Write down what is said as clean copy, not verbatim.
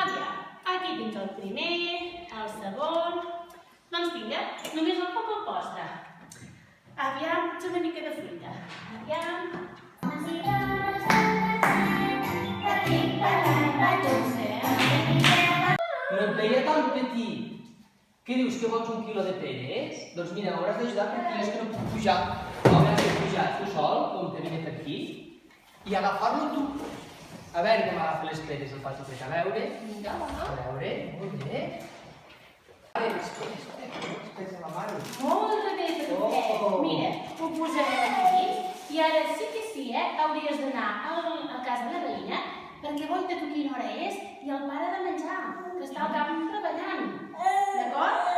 Aviam, aquí tens el primer, el segon... Doncs vinga, només el poc al postre. Aviam, potser una mica de fruita. Aviam... No et veia tan petit. Què dius, que vols un quilo de peres? Doncs mira, m'hauràs d'ajudar perquè jo és que no puc pujar. Hauràs de pujar tu sol, com te vine per aquí, i agafar-lo tu. A veure que m'agafa les peres, el faig a veure. Vinga, va. A veure, molt bé. Espera, la mare. Molt bé, perfecte. Mira, ho posarem aquí. I ara sí que sí, hauries d'anar a casa de la veïna perquè vull de tu quina hora és i el pare de menjar, que està al camp treballant. D'acord?